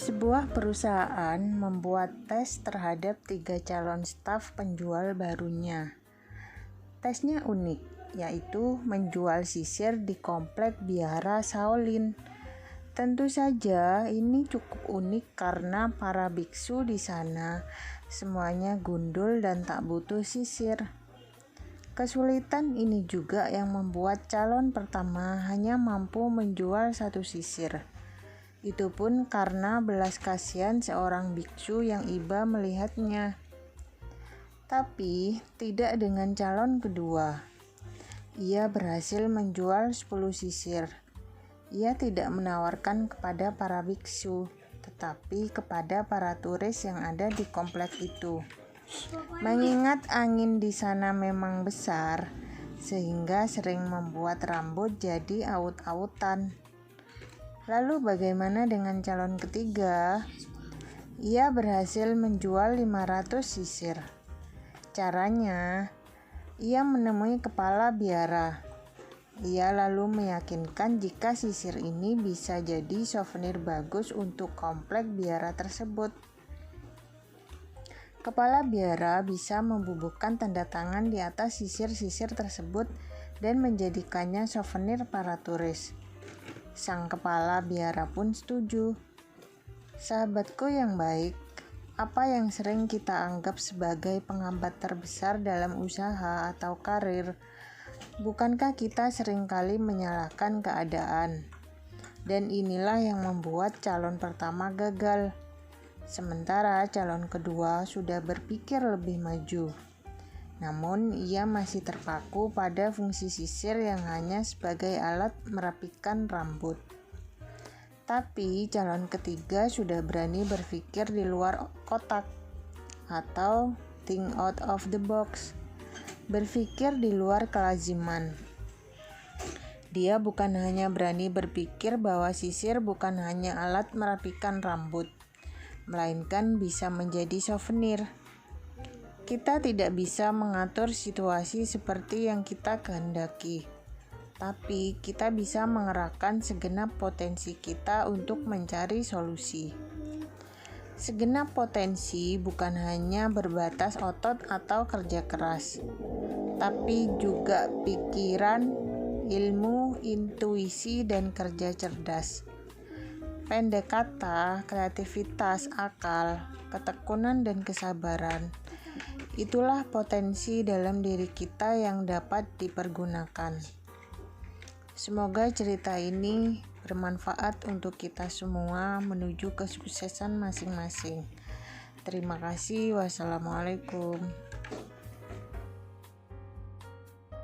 Sebuah perusahaan membuat tes terhadap 3 calon staf penjual barunya. Tesnya unik, yaitu menjual sisir di komplek Biara Shaolin. Tentu saja ini cukup unik karena para biksu di sana semuanya gundul dan tak butuh sisir. Kesulitan ini juga yang membuat calon pertama hanya mampu menjual 1 sisir. Itu pun karena belas kasihan seorang biksu yang iba melihatnya. Tapi tidak dengan calon kedua. Ia berhasil menjual 10 sisir. Ia tidak menawarkan kepada para biksu, tetapi kepada para turis yang ada di komplek itu. Mengingat angin di sana memang besar, sehingga sering membuat rambut jadi aut-autan. Lalu bagaimana dengan calon ketiga? Ia berhasil menjual 500 sisir. Caranya, ia menemui kepala biara. Ia lalu meyakinkan jika sisir ini bisa jadi souvenir bagus untuk komplek biara tersebut. Kepala biara bisa membubuhkan tanda tangan di atas sisir-sisir tersebut dan menjadikannya souvenir para turis. Sang kepala biara pun setuju. Sahabatku yang baik, apa yang sering kita anggap sebagai penghambat terbesar dalam usaha atau karir? Bukankah kita seringkali menyalahkan keadaan? Dan inilah yang membuat calon pertama gagal. Sementara calon kedua sudah berpikir lebih maju. Namun ia masih terpaku pada fungsi sisir yang hanya sebagai alat merapikan rambut. Tapi calon ketiga sudah berani berpikir di luar kotak atau think out of the box. Berpikir di luar kelaziman. Dia bukan hanya berani berpikir bahwa sisir bukan hanya alat merapikan rambut, melainkan bisa menjadi souvenir. Kita tidak bisa mengatur situasi seperti yang kita kehendaki, tapi kita bisa mengerahkan segenap potensi kita untuk mencari solusi. Segenap potensi bukan hanya berbatas otot atau kerja keras, tapi juga pikiran, ilmu, intuisi, dan kerja cerdas. Pendek kata, kreativitas, akal, ketekunan, dan kesabaran. Itulah potensi dalam diri kita yang dapat dipergunakan. Semoga cerita ini bermanfaat untuk kita semua menuju kesuksesan masing-masing. Terima kasih. Wassalamualaikum.